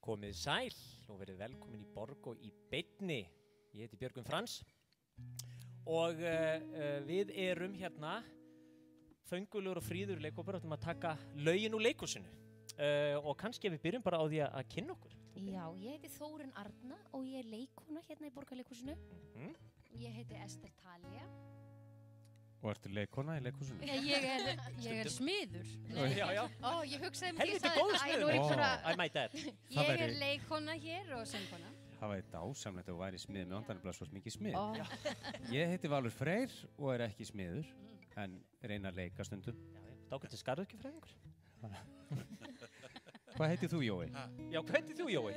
Komið sæl og verið velkomin í Borg og í beinni. Ég heiti Björgvin Frans og við erum hérna föngulegur og fríður leikhópur að taka lögin úr leikhúsinu og kannski við byrjum bara á því að kynna okkur. Já, ég heiti Þórunn Arna og ég leikona hérna í Borgarleikhúsinu. Ég heiti Ester Talía. Og ertu leikona í leikhúsinu? Nei, ég er smiður. Já. Ó, ég hugsaði mig Helviti góður smiður. I might add. Ég er leikona hér og söngkona. Það væri dásamlegt að þú væri smið með Ondaniblas svo mikið smið. Ég heiti Valur Freyr og er ekki smiður, en reyna að leika stundum. Dákvæmt til skarðurkjufræðingur. Hvað heitir þú, Jói? Já, hvað heitir þú, Jói?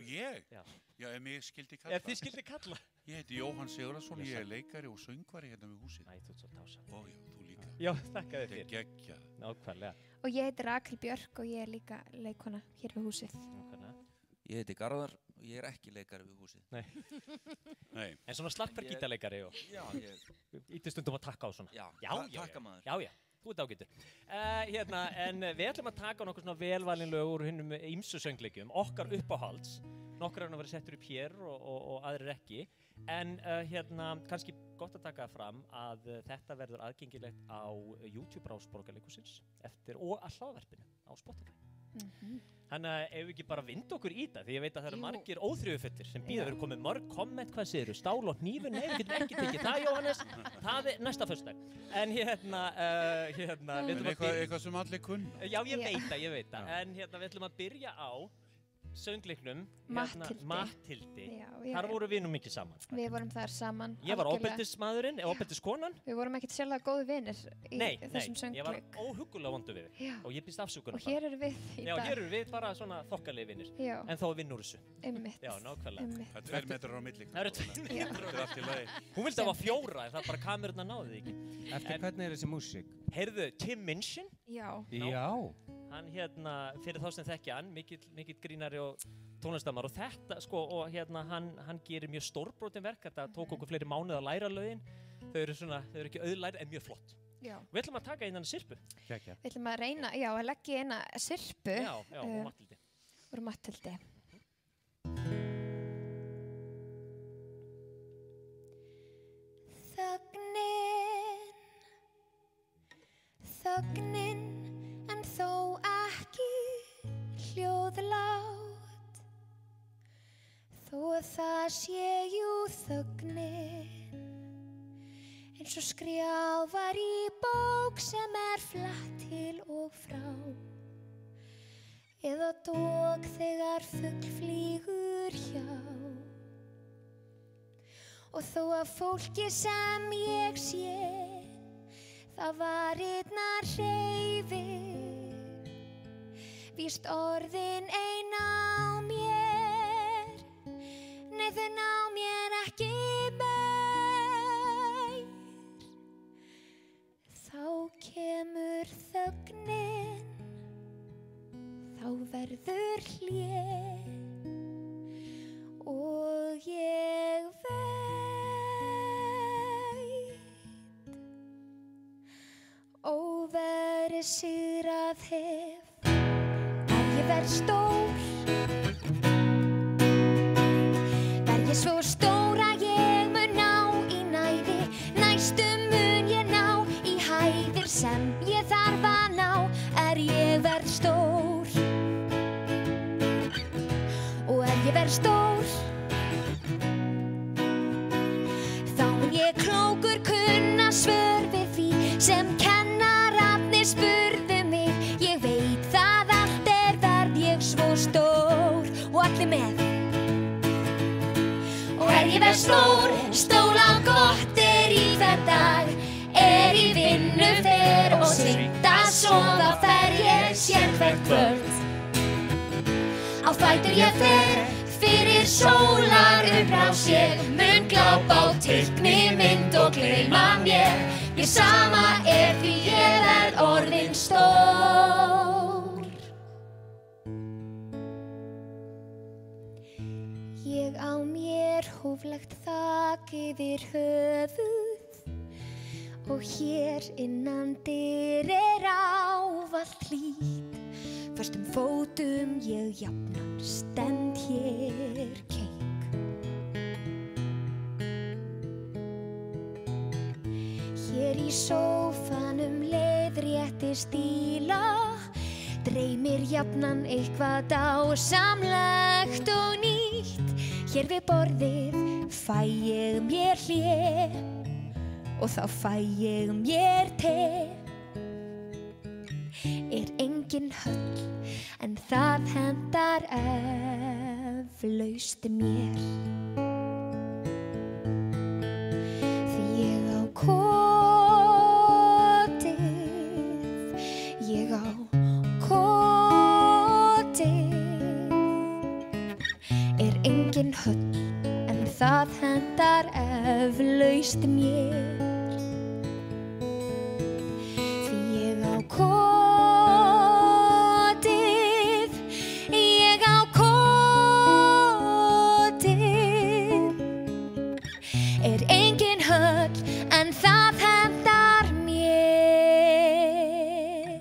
Ég? Já, ef mig skildi kalla. Ef þið skildi kalla. Ég heiti Jóhann Sigurðarsson, ég er leikari og söngvari hérna við húsið. Æ, þú ert svo dásamleg. Ó, já, þú líka. Já, þakka þér fyrir. Þetta er geggjað. Nákvæmlega. Og ég heiti Rakel Björk og ég er líka leikona hér við húsið. Nákvæmlega. Ég heiti Garðar og ég er ekki leikari við húsið. Nei. En svona slappar gítarleikari og... Já, ég... Ítti stundum að taka á svona. Já, takka maður. Já. Þú ert ágætur. En við ætlum að taka nokkur svona velvalin lög úr hinnum ýmsu söngleikjum, okkar uppáhalds. Nokkrar hann að vera settur upp hér og aðrir ekki. En kannski gott að taka fram að þetta verður aðgengilegt á YouTube rás Borgarleikhússins og að hlaðvarpinu á Spotify. Þannig að ef við ekki bara vinda okkur í það, því ég veit að það eru margir óþrifufullir sem bíða, við erum komið mörg komment, hvað segirðu, stál og hnífur, nei, við getum ekki tekið það, Jóhannes, það er næsta föstudag. En Eitthvað sem allir kunna. Já, ég veit það, en við ætlum að byrja á söngleiknum Matthildi. Þar vorum við nú mikið saman. Við vorum þar saman. Ég var ofbeldismaðurinn, ofbeldiskonan. Við vorum ekkert sérlega góði vinir í þessum söngleik. Nei, ég var óhuggulega vondur við þig og ég býst afsökunar. Og hér erum við í dag. Já, hér erum við bara svona þokkalegi vinir, en þá vinn úr þessu. Einmitt. Já, nákvæmlega. Það er 2 metrar á milli. Það eru 2 metrar. Það er allt í lagi. Hún vildi hafa 4, en það bara kameruna náði því ekki. Eftir hvernig er þessi músík? Heyrðu, Tim Minchin? Já. Hann fyrir þá sem þekkja hann, mikill grínari og tónlistamar og þetta, hann gerir mjög stórbrotin verk, þetta tók okkur fleiri mánuð að læra lögin, þau eru ekki auðlærið en mjög flott. Já. Við ætlum að taka innan sirpu. Við ætlum að reyna, að leggja eina sirpu. Já, og Matthildi. Úr Matthildi. Þögnin, en þó ekki hljóðlát, þó að það sé jú þögnin, eins og skrjáfar í bók sem er flatt til og frá, eða dog þegar fugl flýgur hjá. Og þó að fólki sem ég sé, það varirnar hreyfir, víst orðin ein á mér, nei þau ná mér ekki meir. Þá kemur þögnin, þá verður hlé og ég veit óverið sigrað hef. Ef ég verð stór, verð ég svo stór að ég mun ná í næði, næstum mun ég ná í hæðir sem ég þarf að ná. Ég verð stór og ég verð stór, þá mun ég klókur kunna svör við því sem kennararnir spurðu mig. Ég veit það allt verð ég svo stór og allir með. Og ég verð stór, stóla gott í hvern dag, í vinnu fer og seint að sofa fer ég sérhvert kvöld. Á fætur ég fer, fyrir sólar upprás ég mun glápa á teikni mynd og gleyma mér. Ég sama því ég verð orðin stór. Ég á mér hóflegt þak yfir höfuð og hér innandyr ávallt hlýtt. Föstum fótum ég jafnan stend hér keik. Hér í sófanum leiðrétti stíla, dreymir jafnan eitthvað dásamlegt og nýtt. Hér við borðið fæ ég mér hlé og þá fæ ég mér te. Engin höll en það hendar eflaust mér. Því ég á kotið, ég á kotið. Engin höll en það hendar eflaust mér. Því ég á kotið, ég á kotið. Engin höll en það hendar mér.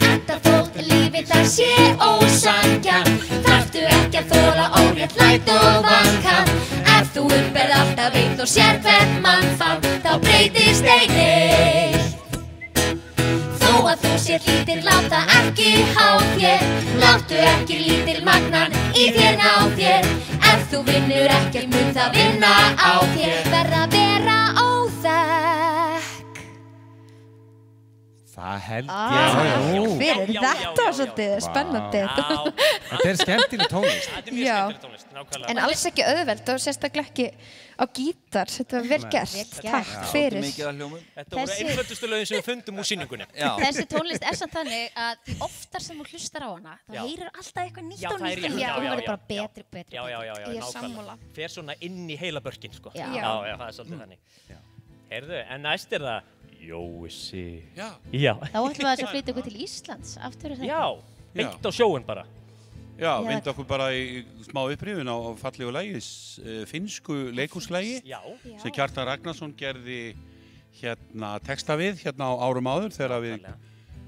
Enda þótt lífið það sé ósanngjarnt, þarftu ekki að þola óréttlæti og vankann. Ef þú umberð alltaf eitt og sér hvern mannfall, þá breytist ei neitt. Þó að þú sér lítill, láta ekki há þér, láttu ekki lítill magnan í þér ná þér. Ef þú vinnur ekkert mun það vinna á þér, verð að vera óþekk. Það held ég. Fyrir þetta svolítið spennandi. Þetta skemmtileg tónlist. Þetta mjög skemmtileg tónlist, nákvæmlega. En alls ekki auðvelt og sérstaklega ekki á gítar. Þetta var vel gert. Takk fyrir. Þetta voru einföldustu lögin sem við fundum úr sýningunni. Þessi tónlist er samt þannig að því oftar sem þú hlustar á hana, þá heyrir alltaf eitthvað nýtt og nýtt og hún verður bara betri. Já, Ég er sammála. Fer svona inn í heilabörkin, sko. Já, það er svolítið þannig. Heyrðu, en næst er það Jói Sig. Já. Þá ætlum við að flytja okkur til Íslands aftur er þetta. Já, beint á sjóin bara. Já, vinda okkur bara í smá upprifun á fallegu lagi, finnsku leikhúslægi sem Kjartan Ragnarsson gerði hérna texta við hérna á árum áður þegar við,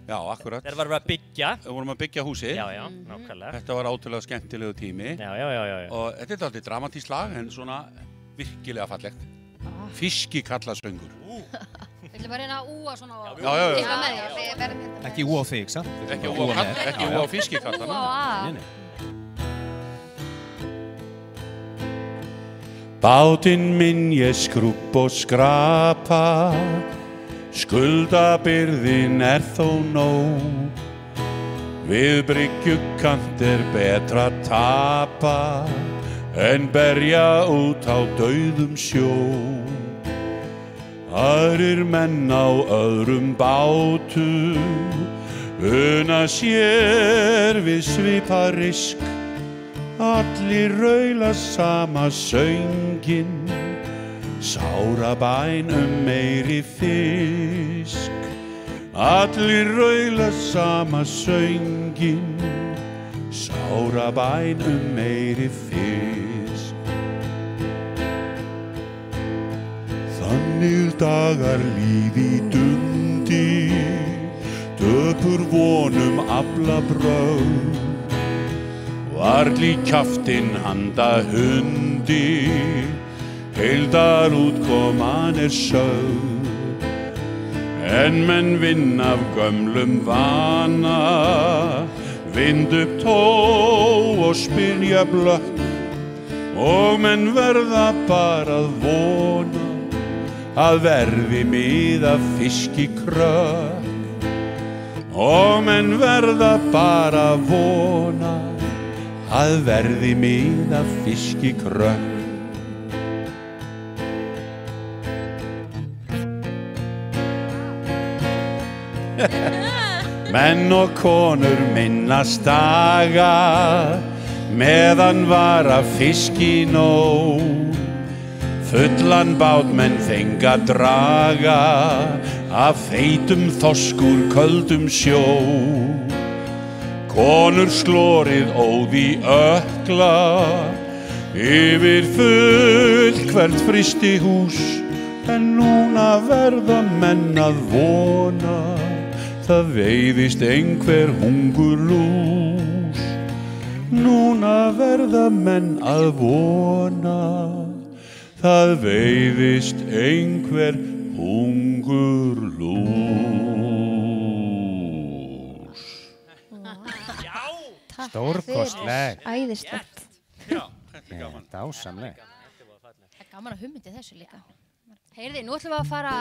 já, akkurat. Þegar varum við að byggja. Vorum að byggja húsið. Já, nákvæmlega. Þetta var ótrúlega skemmtilegu tími. Já. Og þetta er alltaf dramatískt lag en svona virkilega fallegt. Fiskikallasöngur. Við ætlum að reyna að úa svona á... Já. Ekki úa á þig, sant? Ekki úa á fiskikallana. Bátinn minn ég skrúbb og skrapa, skuldabyrðin þó nóg. Við bryggjukant betra tapa en berja út á dauðum sjó. Aðrir menn á öðrum bátum una sér við svipa risk. Allir raula sama sönginn, sára bæn meiri fisk. Allir raula sama sönginn, sára bæn meiri fisk. Þannig dagar lífi dundi, döpur vonum afla brögð. Varl í kjaftinn handa hundi, heildar útkoman sögð. En menn vinn af gömlum vana, vind upp tó og spyrja blött. Og menn verða bara að vona að verði miða fiskikrökk. Og menn verða bara að vona að verði miða fiskikrökk. Menn og konur minnast daga, meðan var að fiski nóg. Fullan bát menn fenga draga, af feitum þorsk úr köldum sjó. Konur slórið óð í ökla, yfir fullt hvert frystihús. En núna verða menn að vona það veiðist einhver hungurlús. Núna verða menn að vona, það veiðist einhver hungurlús. Stórkostleg. Æðislegt. Já, þetta gaman. Dásamleg. Það er gaman að hugmyndi þessu líka. Heyrði, nú ætlum við að fara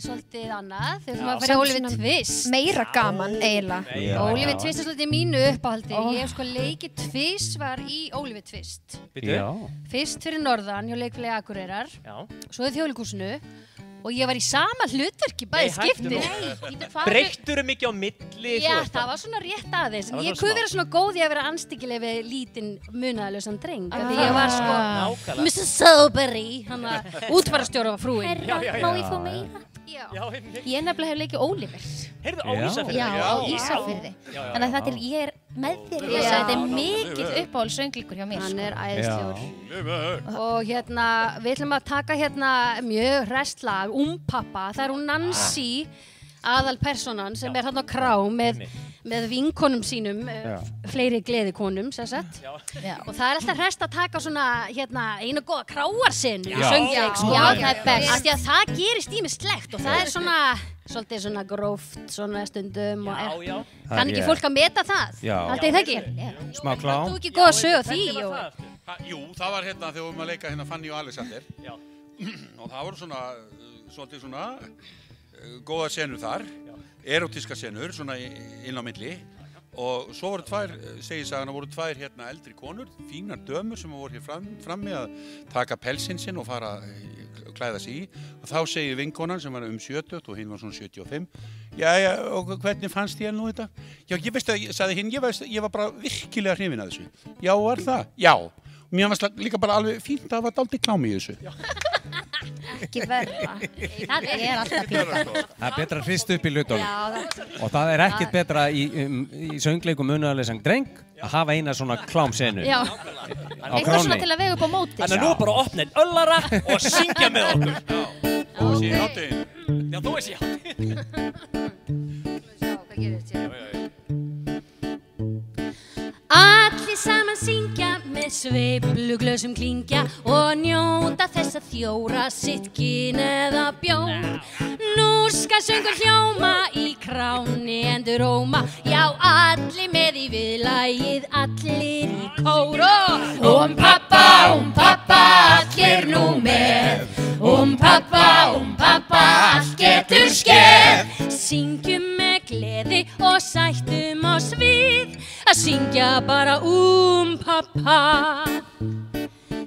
svolítið annað. Þau ætlum að fara í Oliver Twist. Meira gaman, eiginlega. Oliver Twist er svolítið mínu uppáhaldi. Ég hef sko leikið tvisvar í Oliver Twist. Já. Fyrst fyrir norðan hjá leikfélagi Akureyrar. Já. Svo í Þjóðleikhúsinu. Og ég var í sama hlutverki, bæði skipti. Breyttur mikið á milli? Já, það var svona rétt aðeins. Ég kunne vera svona góð í að vera anstíkileg við lítinn munaðalausan dreng. Því ég var sko Mrs. Soberry, hann að útfarastjóra var frúin. Herra, má ég fá meira? Já. Ég nefnilega hef leikið Oliver. Heyrðu, á Ísafirði? Já, á Ísafirði. Þannig að þetta ég er með þér í þess að þetta er mikill uppáhaldssönglíkur hjá mér. Hann er æðislegur. Og hérna, við ætlum að taka hérna mjög hresst lag, Pappa. Það er hún Nancy, aðalpersonan, sem er hann á krá með vinkonum sínum, fleiri gleðikonum, sem sagt. Og það er alltaf hrest að taka svona, hérna, einu góða kráarsenu í söngleik. Já, það er best. Af því að það gerist ýmislegt og það er svona, svolítið svona gróft, svona stundum og kann ekki fólk að meta það? Já. Haldið það ekki? Smá klám. Þú ekki góða sög á því? Jú, það var hérna þegar við vorum að leika hérna Fanny og Alexander. Já. Og það voru svona, svolítið svona, góða senur þar, erotíska senur, svona inn á milli. Og svo voru segir sagan, voru tvær hérna eldri konur, fínar dömur sem voru hér frammi að taka pelsinn sinn og fara að klæða sig í. Og þá segir vinkonan sem var 70 og hinn var svona 75. Jæja, og hvernig fannst þér nú þetta? Já, ég veist að, sagði hinn, ég var bara virkilega hrifin af þessu. Já, var það? Já. Mér fannst líka bara alveg fínt að það var dálítið klám í þessu. Ekki verða. Það er alltaf píka. Það er betra að hrista upp í hlutunum. Og það er ekkert betra í söngleikum munaðarlausan dreng að hafa eina svona klámsenu á Eitthvað svona til að vega upp á móti. Þannig að nú bara opna einn öllara og syngja með okkur. Þú sé í hátíðin. Já, þú veist í hátíðin. Hvað gerist hér? Allir saman syngja með sveifluglösum klingja og njóta þess að þjóra sitt kyn eða bjór. Nú skal söngur hljóma í kráni enduróma, já allir með í viðlagið, allir í kór. Pappa, allir nú með. Pappa, allt getur skeð. Syngjum með gleði og sættum á svið að syngja bara pappa.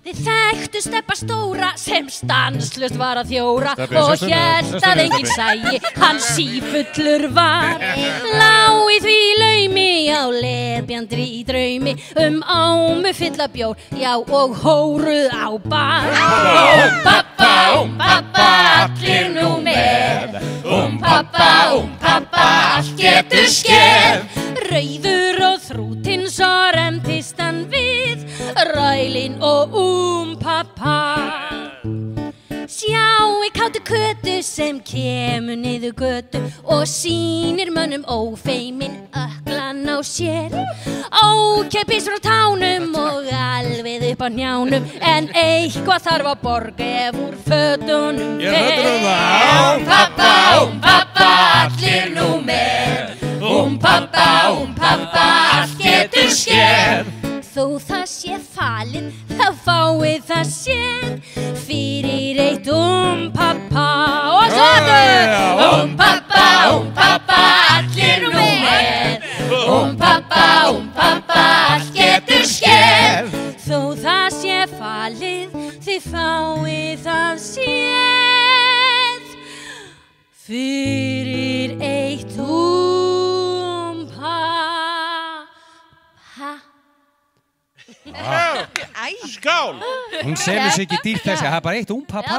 Þið þekktu Stebba stóra sem stanslaust var að þjóra og hélt að enginn sæi hann sífullur var. Lá í því laumi á lepjandri í draumi ámu fylla bjór, já og hóruð á bar. Pappa, allir nú með. Pappa, allt getur skeð. Rauður og þrútinn svo remtist hann við, rælinn og pappa. Sjáu kátu kötu sem kemur niður götu og sýnir mönnum ófeimin öklan á sér. Ókeypis frá tánum og alveg upp á hnjánum, en eitthvað þarf að borga ef úr fötunum fer. Pappa, allir nú með. Pappa, allt getur skeð. Þó það sé falið, þá fáið það séð fyrir eitt pappa. Og svo aftur! Pappa, allir nú með. Pappa, allt getur skeð. Þó það sé falið, þið fáið það séð fyrir eitt Skál! Hún selur sig ekki dýrt þessi, það er bara eitt pappa.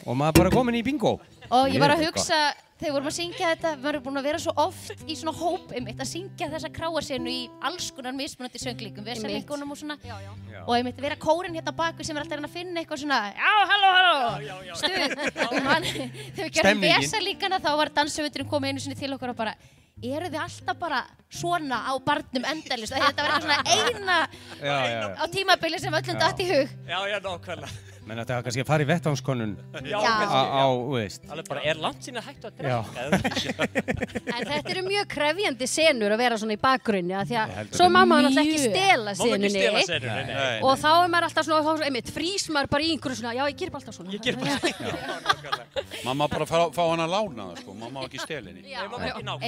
Og maður er bara komin í bingo. Og ég var að hugsa, þegar vorum að syngja þetta, við erum búin að vera svo oft í svona hóp einmitt að syngja þessa kráasenu í alls konar mismunandi sönglíkum, vesalingunum og svona og einmitt vera kórinn hérna baku sem alltaf að finna eitthvað svona halló, stuð og þegar við gerðum vesalingana þá var dansöfundurinn komið einu sinni til okkur og bara eru þið alltaf bara svona á barnum endalist þetta var eitthvað svona eina á tímabili sem öllum datt í hug Já, nákvæmlega menn þetta var kannski að fara í vettvangskonun á, veist alveg bara, langt síðan hægt að drekka En þetta eru mjög krefjandi senur að vera svona í bakgrunni því að svo má maður náttúrulega ekki stela senunni og þá maður alltaf svona, einmitt, frýs maður bara í einhverju svona, já, ég ger bara alltaf svona Ég ger bara svona Maður má bara fá hann að lána það, sko, maður má ekki stela henni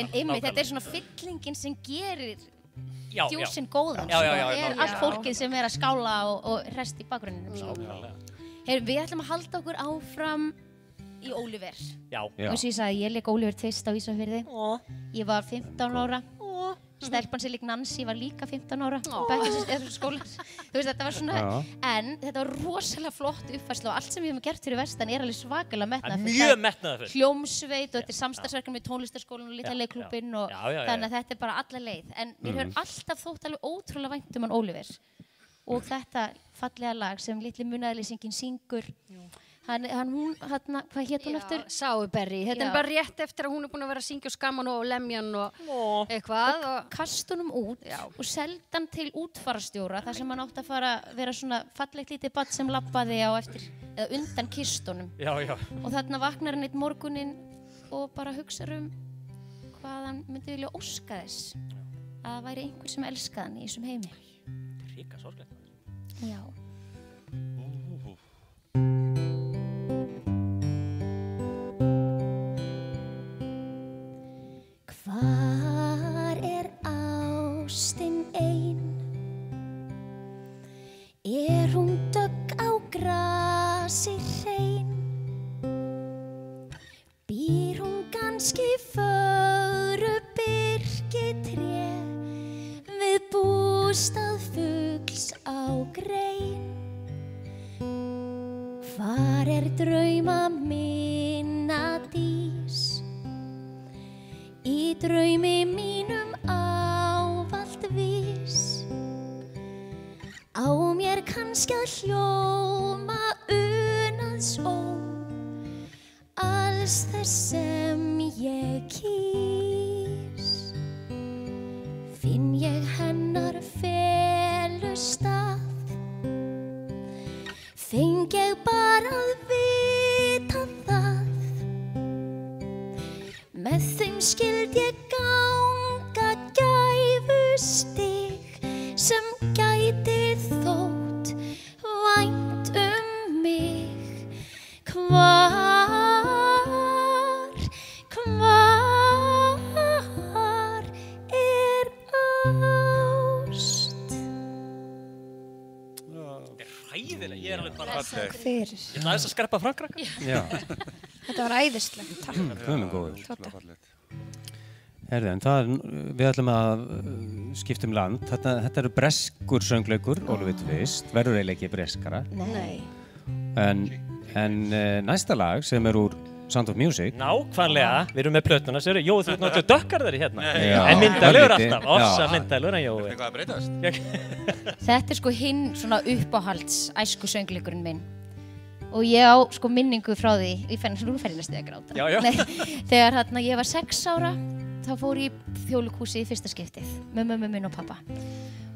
En einmitt, þetta svona fyllingin sem gerir djúsinn góðan allt fólkið sem að skála og rest í bakgrunninum Við ætlum að halda okkur áfram í Oliver. Já. Og svo ég sagði, ég leik Oliver Twist á Ísafirði. Ég var 15 ára. Stelpan sem leik Nancy var líka 15 ára. Skólar. Þú veist, þetta var svona, en þetta var rosalega flott uppfærsla og allt sem við hefum gert fyrir vestan alveg svakalega metnaðarfullt. Mjög metnaðarfullt. Hljómsveit og þetta samstarfsverkefni með tónlistarskólann og Litla leikklúbbinn og þannig að þetta bara alla leið. En mér hefur alltaf þótt alveg ótrúlega vænt hann Oliver. Og þetta fallega lag sem litli munaðarleysingin syngur hún, hvað hét hún eftir? Sáuberri, þetta bara rétt eftir að hún búin að vera að syngja og skamman og lemjan og eitthvað og kast honum út og seldan til útfarastjóra þar sem hann átti að fara að vera svona fallegt lítið barn sem labbaði á eftir eða undan kistunum og þarna vaknar hann einn morguninn og bara hugsa hvað hann myndi vilja óska þess að það væri einhver sem elskaði hann í þessum heimi Ríka sorglegt Já Hvar ástin ein? Hún dögg á grasi hrein? Býr hún kannski fögru birkitré við bústað fugls á grein? Hvar drauma minna dís? Í draumi mínum ávallt vís Á mér kannski að hljóma unaðsóm Alls þess sem ég kýs Finn ég hennar felustað Feng ég bara að vita það Með þeim skild ég ganga gæfustig sem gæti þótt vænt mig. Hvar ást? Þetta hræðilega, ég alveg bara Fyrir. Ég ætla aðeins að skreppa frá krakka. Já. Þetta var æðislegt, takk. Guð góður. Herðu, en við ætlum að skipta land. Þetta eru breskur söngleikur, Oliver Twist, verður eiginlega ekki breskara. Nei. En næsta lag sem er úr Sound of Music. Nákvæmlega, við erum með plötuna, sér þú ert náttúrulega dökkarðari hérna. En myndalegur alltaf, ossa myndalegur en Jói. Eitthvað að breytast? Þetta er sko hinn svona uppáhalds æsku söngleikurinn minn. Og ég á sko minningu frá því, nú fer ég næstu að gráta. Já. Nei, þegar ég var 6 ára, þá fór ég í Þjóðleikhúsið í fyrsta skiptið með mömmu minn og pappa.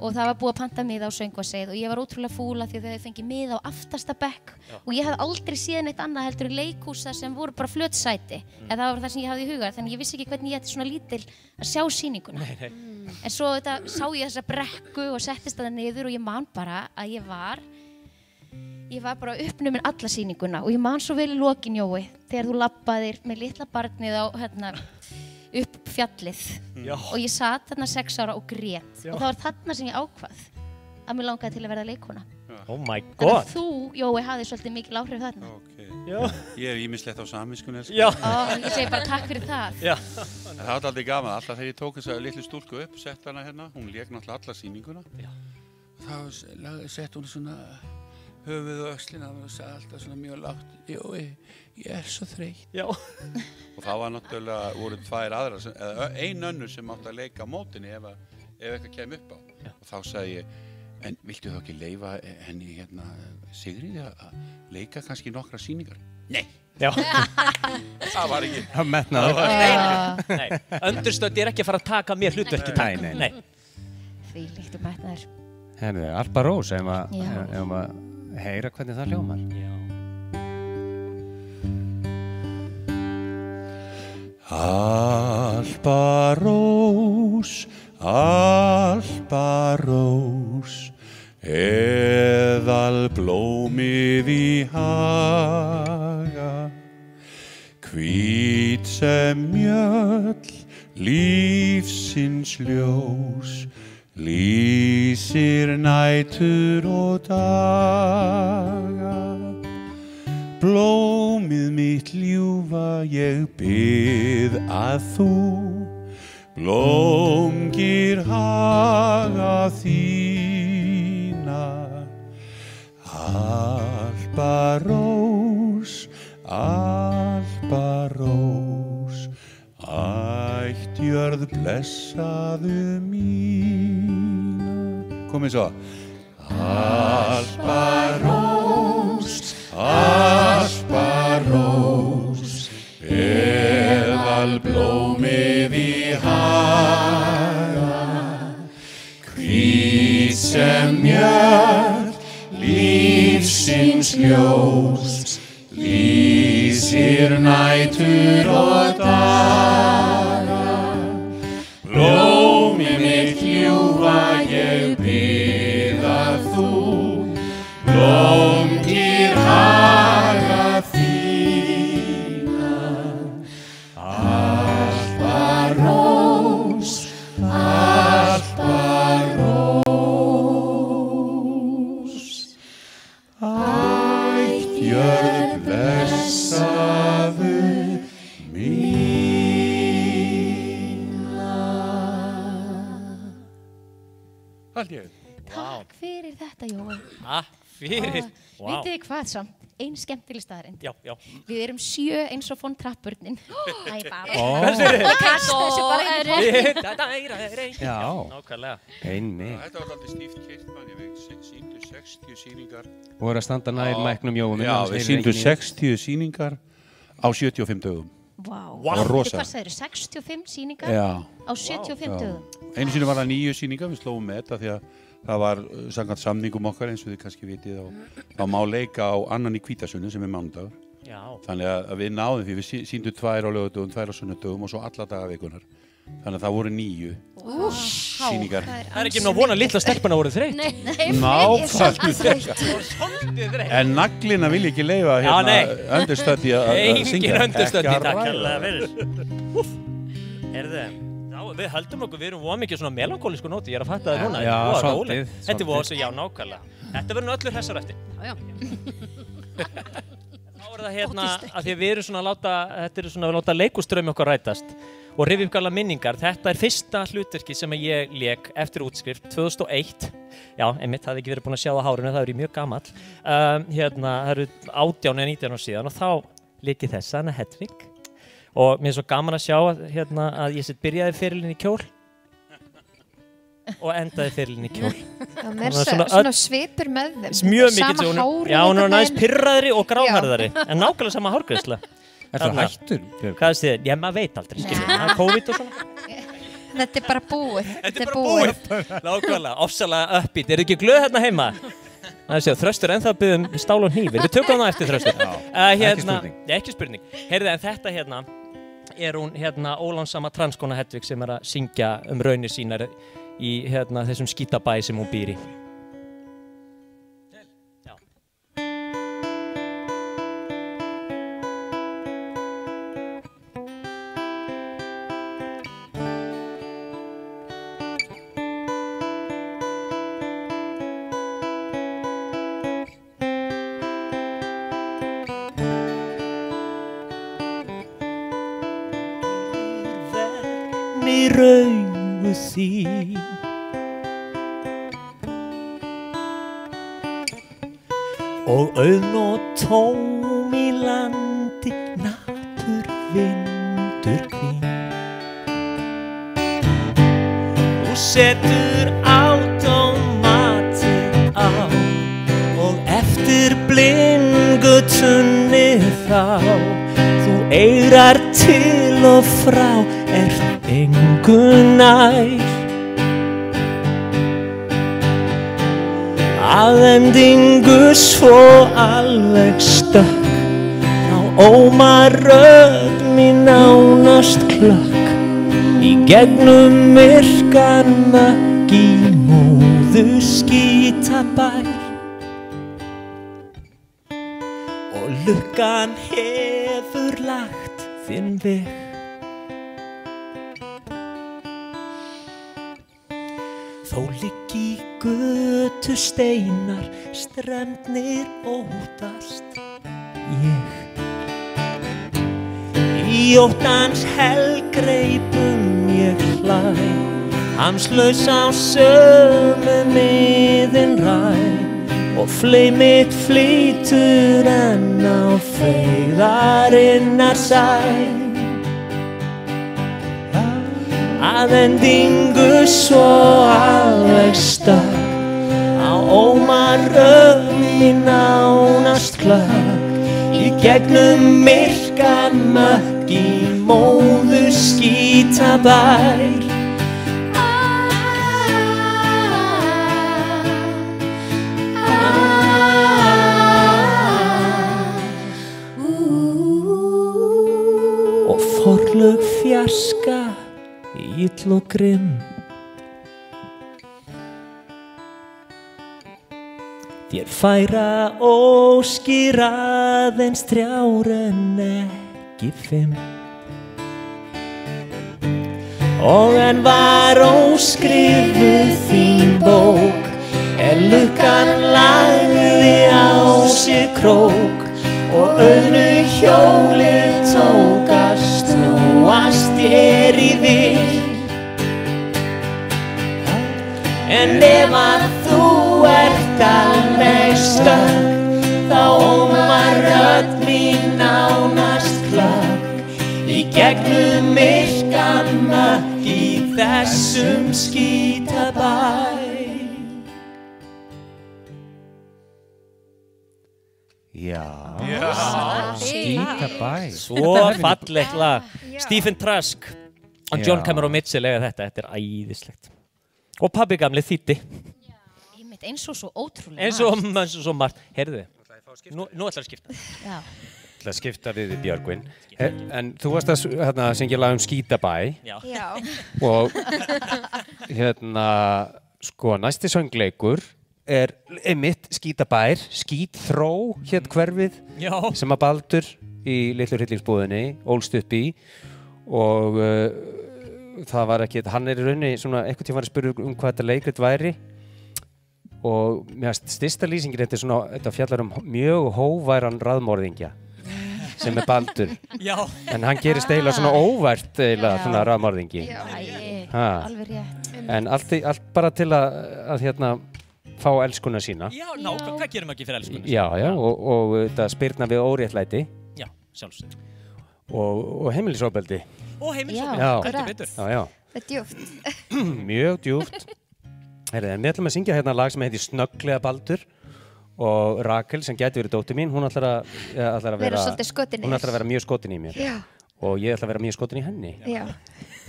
Og það var búið að panta miða á söngvaseið og ég var ótrúlega fúl af því að þau fengið miða á aftasta bekk og ég hafði aldrei séð neitt annað heldur en leikhúsa sem voru bara flötsæti. En það var það sem ég hafði í huga, þannig ég vissi ekki hvernig ég ætti svona lítil að sjá sýninguna. En svo sá ég þessa brekku og settist það niður og ég man bara að ég var bara uppnumin alla sýninguna og ég man svo vel í lokin, Jói, þegar þú labbaðir með litla barnið á upp fjallið og ég sat þarna 6 ára og grét og það var þarna sem ég ákvað að mér langaði til að verða leikkona. Oh my god. Þannig að þú, Jói, hafði svolítið mikil áhrif þarna. Ég ýmislegt á samviskunni. Ég segi bara takk fyrir það. Það var aldrei gaman, alltaf þegar ég tók þessa litlu stúlku upp, sett hana hérna, hún lék náttúrulega alla sýninguna. Þá sett hún svona höfuð og öxlina og sagði alltaf svona mjög lágt, Jói, ég er svo þreytt. Já. Og það var náttúrulega, voru tvær aðrar, eða ein önnur sem átti að leika á mótinni ef eitthvað kem upp á. Já. Og þá sagði ég, en viltu þá ekki leyfa henni hérna Sigríði að leika kannski nokkra sýningar? Nei. Já. Það var ekki. Það metnaður. Nei, understödd ekki að fara að taka mér hlutverki. Nei. Því líktu metnaður. Herðu, Alba Rós, ef maður heyra hvernig það hljómar. Já. Alba Rós, Alba Rós, eðal blómið í haga, hvít sem mjöll, lífsins ljós, lýsir nætur og daga. Blómið mitt ljúfa, ég bið að þú blómgir haga þína. Alba Rós, Alba Rós, ættjörð blessaðu mína. Komið svo. Alba Rós, Alba Rós, eðal blómið í haga, hvít sem mjöll, lífsins ljós, lýsir nætur og daga. Blómið mitt ljúfa, ég bið að þú blómgir haga þína. Alba Rós, Alba Rós, ættjörð blessaðu mína. Haldið. Takk fyrir þetta, Jói. Fyrir. Vitið þið hvað samt? Ein skemmtileg staðarind. Já. Við erum 7 eins og von Trappbörnin. Æ, bara. Ég kasta þessu bara inn í bótt. Já. Nákvæmlega. Einmitt. Þetta var alltaf stíft keyrt, mann. Við sýndu 60 sýningar. Og voru að standa nær mæknum Jói. Já, við sýndu 60 sýningar á 75 dögum. Vá. Það var rosa. Hvað sagðirðu? 65 sýningar á 75 dögum? Einu sinni var það 9 sýningar, við slóum með þetta því að það var samkvæmt samningum okkar eins og þið kannski vitið og þá má leika á annan í Hvítasunnu sem er mánudagur. Já. Þannig að við náðum því, við sýndum 2 á laugardögum, 2 á sunnudögum og svo alla daga vikunar. Þannig að það voru 9 sýningar. Það er ekki að vona litla stelpuna voru þreytt. Nei, nákvæmlega. En naglina vil ég ekki leyfa hérna understöddi að syngja. Engin understöddi, takk hérlega fyrir. Herðu. Við höldum okkur, við erum voða mikið svona melankólísku nóti, ég er að fatta það núna. Já, svolítið. Þetta er voða svo, já, nákvæmlega. Þetta verður nú öllur hressar eftir. Já. Þá er það hérna, að því að við erum svona að láta, þetta er svona að láta leikúsdraumi okkar rætast og rifja upp gamla minningar. Þetta er fyrsta hlutverki sem ég lék eftir útskrift, 2001. Já, einmitt, það hefði ekki verið búin að sjá á hárinu, það er mjög gamall. Hérna, það eru 18 eða 19 ára síðan og þá lék ég þessa, hana Hedvig. Og mér er svo gaman að sjá að ég byrjaði fyrirlinn í kjól og endaði fyrirlinn í kjól. Já, mér svona svipur með þeim. Mjög mikið svo. Já, hún er næst pirraðri og gráhærðari, en nákvæmlega sama hárgreiðsla. Er það hættur? Hvað er þið? Já, maður veit aldrei, skiljum. Það er COVID og svona. Þetta er bara búið. Þetta er bara búið. Nákvæmlega, ofsalega uppbít. Eru ekki glöð hérna heima? Það er sér, Þröstur ennþá byggðum stál og hnífir. Við tökum það eftir Þröstur. Ekki spurning. Heyrðu, en þetta hérna er hún ólánsama transkona Hedvig sem er að syngja raunir sínar í þessum skítabæ sem hún býr í. Já. Raugu þín og auðn og tóm í landi napur vindur hvín. Þú setur autómati á og eftir blindgutunni þá þú eigrar til og frá engu nær. Að endingu svo alveg stökk þá ómar rödd mín nánast klökk í gegnum myrkan mökk í móðu skítabær. Og lukkan hefur lagt þinn veg. Þó ligg í götu steinar, strendnir óttast ég. Í óttans helgreipum ég hlæ, hamslaus á sömu miðin ræ, og fley mitt flýtur enn á feigðarinnar sæ. Að endingu svo alveg stökk á ómar rödd mín nánast klökk í gegnum myrkan mökk í móðu skítabær. Og forlög fjarska ill og grimm. Þér færa óskir aðeins 3 en ekki 5. Og en var óskrifuð þín bók lukkan lagði á sig krók og auðnu hjólið tók að snúast þér í vil. En ef að þú ert alveg stökk þá ómar rödd mín nánast klökk í gegnum myrkan mökk í þessum skítabæ. Já, skítabæ. Svo fallegt lag. Stephen Trask og John Cameron Mitchell eiga þetta. Þetta er æðislegt. Og pabbi gamli þýddi. Eins og svo ótrúlega eins og svo margt. Heyrðu, nú ætlar að skipta. Já. Ætlar að skipta við Björgvin. En þú varst að syngja lag skítabæ. Já. Og sko næsti söngleikur mitt skítabær, skítþró hét hverfið sem að Baldur í litlu hryllingsbúðinni ólst upp í og það var ekki, hann í rauninni svona einhvern tíma var að spyrja hvað þetta leikrit væri og mér styrsta lýsingin þetta fjallar mjög hóværan raðmorðingja sem Baldur en hann gerist eiginlega svona óvært eiginlega svona raðmorðingi alveg rétt en allt bara til að fá elskuna sína. Já, hvað gerum ekki fyrir elskuna sína? Já, og þetta spyrna við óréttlæti. Já, sjálfsög. Og heimilisofbeldi. Og heimilisofbeldi, ekki betur. Já. Það er djúpt. Mjög djúpt. En við ætlum að syngja hérna lag sem heitir Snögglega Baldur og Rakel sem gæti verið dóttir mín, hún ætlar að vera svolítið skotin í hún ætlar að vera mjög skotin í mér. Já. Og ég ætla að vera mjög skotin í henni. Já.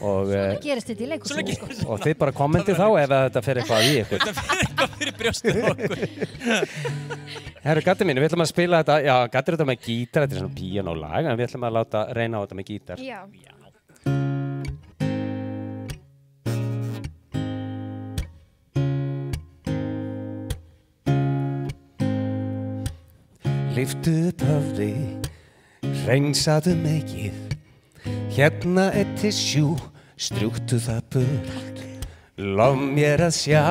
Svona gerist þetta í leikhúsinu. Og þið bara kommentið þá ef þetta fer eitthvað í ykkur. Þetta fer eitthvað fyrir brjóstið okkur. Herru, Gatti mín, við ætlum að spila þetta, já, Gatti er þetta með gítar, þetta er svona píanólag, en við ætlum að reyna á þetta með gítar. Já. Lyftu upp höfði, hreinsaðu mikið, hérna tissue, strjúktu það burt. Lof mér að sjá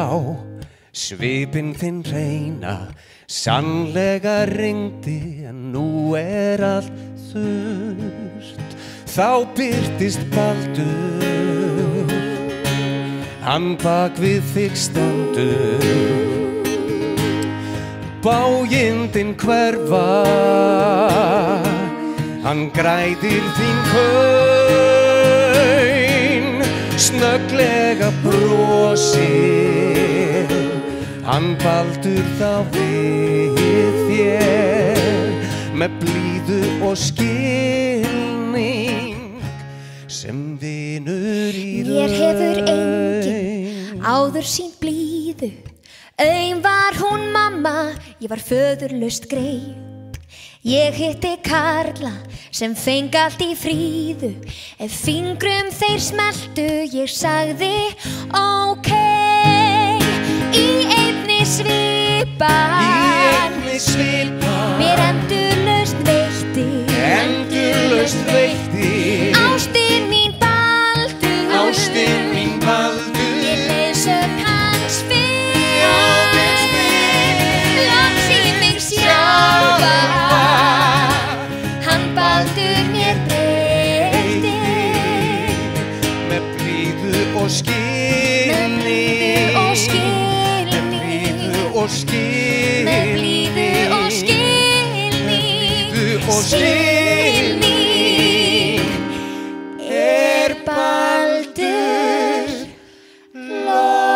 svipinn þinn hreina, sannlega rigndi en nú allt þurrt. Þá birtist Baldur, hann bak við þig stendur. bágindin hverfa, hann græðir þín kaun, snögglega brosir, hann Baldur þá við þér, með blíðu og skilning, sem vinur í raun. Mér hefur enginn áður sínt blíðu, aum var hún mamma, ég var föðurlaust grey. Ég hitti karla sem feng allt í fríðu, ef fingrum þeir smeltu, ég sagði OK. Í einni svipan, mér endurlaust veitti, ástin mín Baldur, ég les upp hans fyrr, loks í mig sjálfa, hann Baldur mér breytti, með blíðu og skilning, er Baldur loks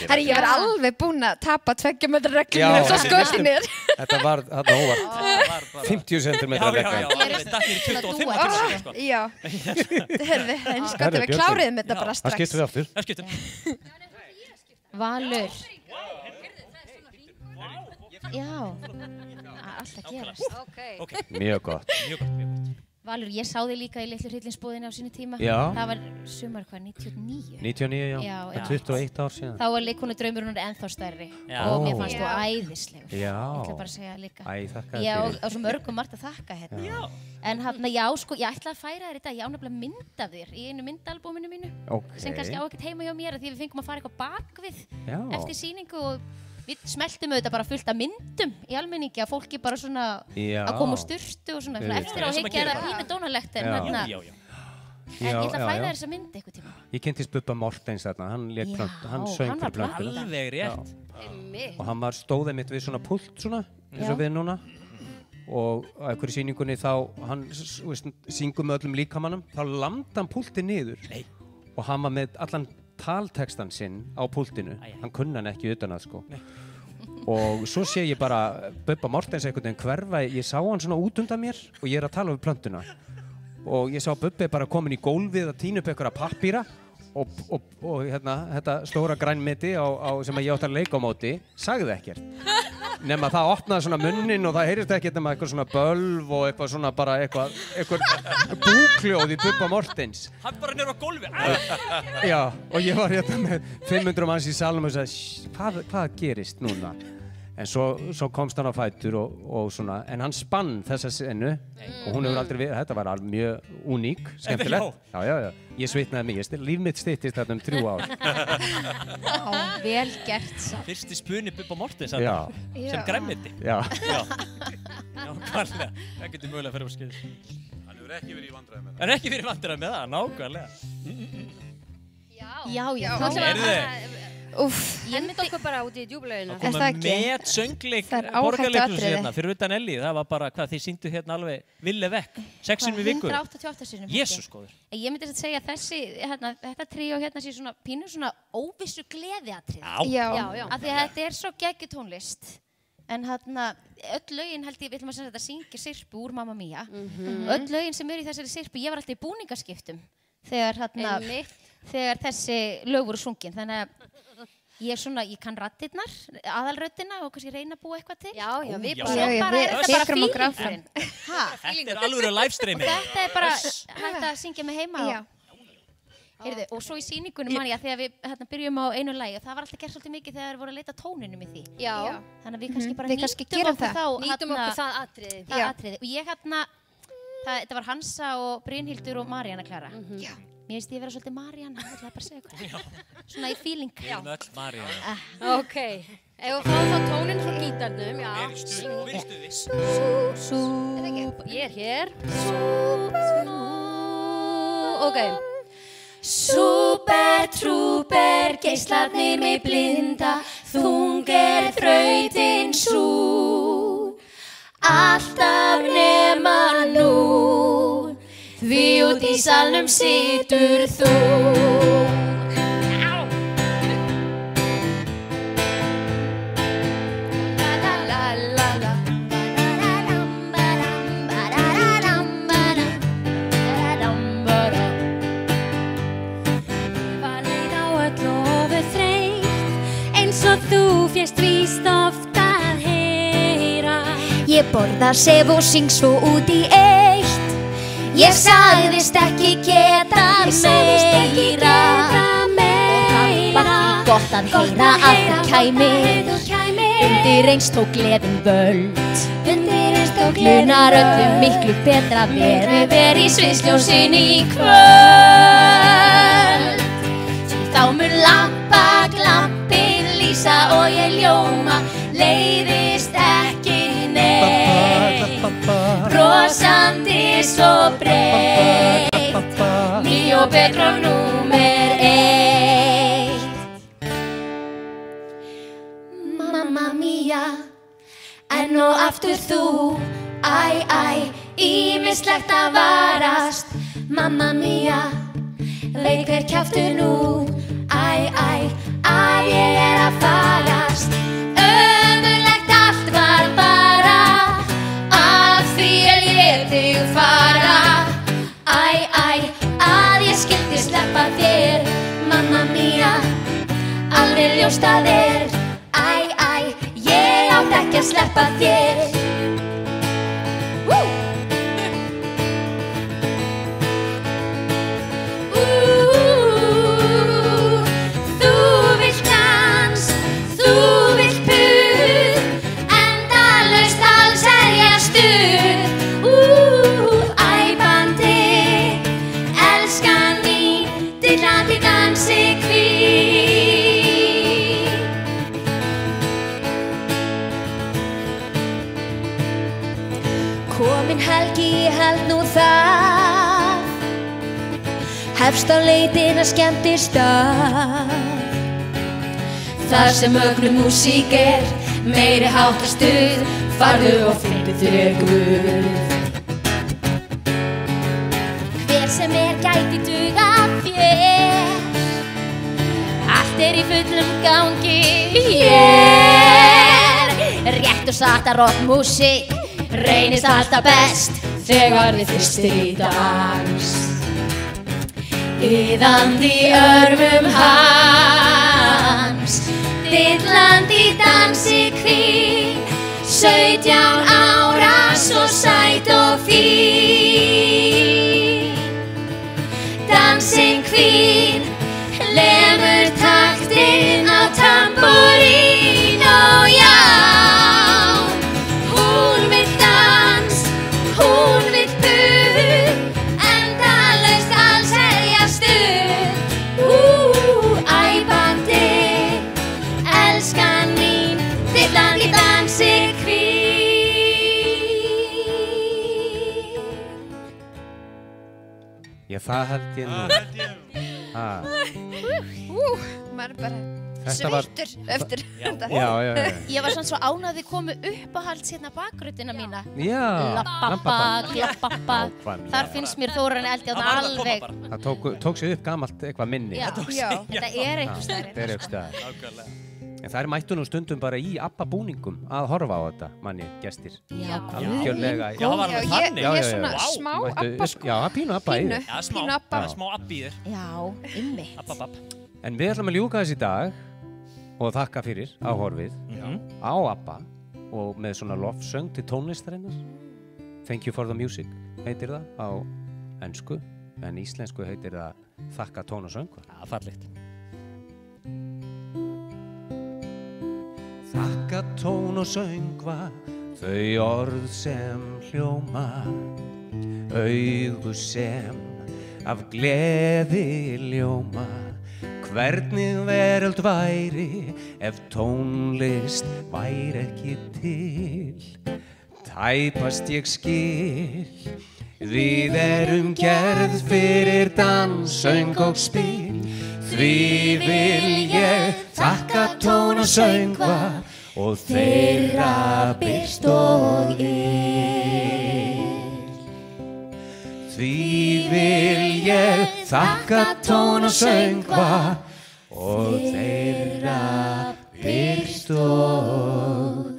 Herri, ég var alveg búin að tapa 2 metra reglunni og svo skotin niður. Þetta var þarna óvart 50 cm regla. Já, alveg stakir í 25 metra sko. Já, herði, eins gott að við kláriðum þetta bara strax. Það skiptum við aftur. Það skiptum. Valur. Já, alltaf gerast. Mjög gott. Valur, ég sá þig líka í Litlu hryllingsbúðinni á sínu tíma. Já. Það var sumar hvað, 99? 99, já. Það er 21 ár síðan. Þá var leikonu draumurinn ennþá stærri og mér fannst þú æðislegur. Já. Ég ætla bara að segja líka. Æ, þakka þér. Já, og svo mörgum margt að þakka hérna. Já. En hérna, já, sko, ég ætla að færa þér í dag. Ég á nefnilega mynd af þér í einu myndalbúminu mínu. Sem kannski á ekkert heima hjá mér því við fengum að fara eitthvað bakvið eftir sýningu og við smeltum auðvitað bara fullt af myndum í almenningi að fólki bara svona að koma úr sturtu og svona eftir á að higgja það pínu dónalegt en hérna en ég ætla að færa þér þessa mynd eitthvað tíma. Ég kynntist Bubba Mortens þarna, hann söng fyrir plöntuna. Alveg rétt. Og hann stóð einmitt við svona pult svona, eins og við núna og á einhverju sýningunni þá hann syngur með öllum líkamannum, þá lamdi hann pultið niður og hann var með allan taltekstan sinn á pultinu, hann kunni hann ekki utan að sko. Og svo sé ég bara Bubba Mortens einhvern veginn hverfa, ég sá hann svona út undan mér og ég að tala við plöntuna og ég sá Bubbi bara komin í gólfið að tína upp einhverja pappíra og hérna, þetta stóra grænmeti sem ég átti að leika á móti sagði ekkert nema það opnaði svona munnin og það heyrist ekkert nema eitthvað svona bölv og eitthvað svona bara eitthvað búkljóð í Bubba Mortens. Hann bara nýr á gólfi. Já, og ég var hérna með 500 manns í salnum og sagði, hvað gerist núna? En svo komst hann á fætur og svona, en hann spann þessa senu og hún hefur aldrei verið, þetta var alveg mjög úník, skemmtilegt. Já, ég svitnaði mig, líf mitt styttist þetta 3 ár. Vel gert samt. Fyrsti spuni Bubba Mortens sem grænmeti. Já, nákvæmlega, það getur mögulega að fyrir úr skeiðis. Hann hefur ekki verið í vandræði með það. Hann hefur ekki verið í vandræði með það, nákvæmlega. Já. Ég myndi okkur bara út í djúblaugina. Það kom með söngleik borgarleikhúsins hérna fyrir utan Elli. Það var bara, hvað, þið sýndu hérna alveg villi vekk. 6 sinnum í viku. 188 sinnum. Jesús góður. Ég myndi að segja að þetta tríó hérna sé svona pínu svona óvissu gleðiatrið. Já. Af því að þetta er svo geggjutónlist. En hérna, öll lögin held ég, við ætlum að segja þetta syngja sirpu úr Mamma Mia. Öll lögin sem eru í þessari sirpu, ég var alltaf í búningaskiptum þegar þessi lög voru sungin. Þannig að ég kann raddirnar, aðalröddina og kannski reyna að búa eitthvað til. Já, við bara feelingurinn. Þetta er alveg livestreaming. Þetta er bara hægt að syngja mig heima. Heyrðu, og svo í sýningunum man ég að þegar við byrjum á einu lagi og það var alltaf gert svolítið mikið þegar við vorum að leita tóninum í því. Já. Þannig að við kannski bara nýtum okkur það atriði. Og ég þetta var Hansa og Brynhildur og Maríanna Klara. Já. Mér finnst ég vera svolítið Maríanna, það ætlaði bara að segja ykkur. Svona í feeling. Við erum öll Maríanna. Ok, Ef við fáum þá tóninn frá gítarnum, já. Súp. Ég hér. Ok. Súper, trúper, geislarnir mig blinda, þung þrautin sú. Alltaf nema nú, því út í salnum situr þú. Þú fjast víst oft að heyra. Ég borða sef og syng svo út í eitt. Ég sagðist ekki geta meira. Og það var því gott að heyra að þú kæmir. Undir eins tók gleðin völd. Munar öllum miklu betra ver í sviðsljósin í kvöld. Því þá mun lampa glampin lýsa og ég ljóma, leiðist ekki neitt. Brosandi svo breitt, Mio Petro númer 1. Mamma mia, enn og aftur þú, æ, æ, ýmislegt að varast. Mamma mia, veit hver kjaftur nú, æ, æ, að ég að farast. Ömurlegt allt var bara af því að ég þig fara. Æ, æ, að ég skyldi sleppa þér. Mamma mia, alveg ljóst að þér. Æ, æ, ég átt ekki að sleppa þér. Komin helgi, ég held nú það, hefst á leitin að skemmtistað. Þar sem ögnum músík meiri háttar stuð, farðu og finndu þér Guð. Hver sem gæti dugað þér, allt í fullum gangi hér. Rétt og satt að rockmúsík reynist alltaf best þegar þið fyrstir í dans. Iðandi örmum hans, dillandi dansi hvín, 17 ára svo sæt og fín. Dansinn hvín, lemur taktinn á tambúrín og já. Já, það held ég nú. Maður bara Þetta sveittur eftir þetta. Já. Ég var svona svo ánægði komu uppáhalds hérna bakgröddina mína. Já. Lappappa, glappappa. Þar finnst mér Þórarinn Eldjárn alveg. Það tók sig upp gamalt eitthvað minni. Já, þetta einhvers staðar. Þetta einhvers staðar. En það mættu nú stundum bara í ABBA búningum að horfa á þetta, manni, gestir. Já, algjörlega. Já, það var alveg þannig. Ég er svona smá ABBA sko. Já, pínu ABBA í þér. Já, smá ABBA í þér. Já, ymmið. ABBA. En við ætlum að ljúka þess í dag og þakka fyrir áhorfið á ABBA og með svona lofsöng til tónlistarinnar. Thank you for the music heitir það á ensku, en íslensku heitir það þakka tón og söngva. Já, fallegt. Þakka tón og söngva, þau orð sem hljóma, augu sem af gleði ljóma, hvernig veröld væri ef tónlist væri ekki til. Tæpast ég skil, við erum gerð fyrir dans, söng og spil. Því vil ég þakka tón og söngva og þeirra byrst og ill. Því vil ég þakka tón og söngva og þeirra byrst og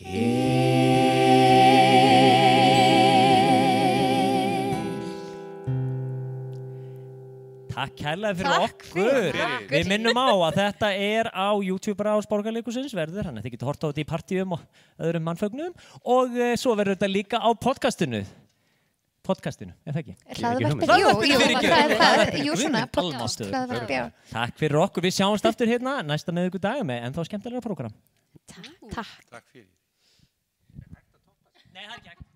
ill. Takk kærlega fyrir okkur. Við minnum á að þetta á YouTube á Borgarleikhússins verður, þannig að þið getur horft á þetta í partíum og öðrum mannfögnum og svo verður þetta líka á podcastinu, er það ekki? Jú, svona podcast, hlaðvarp, já. Takk fyrir okkur, við sjáumst aftur hérna næsta miðvikudag með ennþá skemmtilegra prógram. Takk. Nei, það er ekki.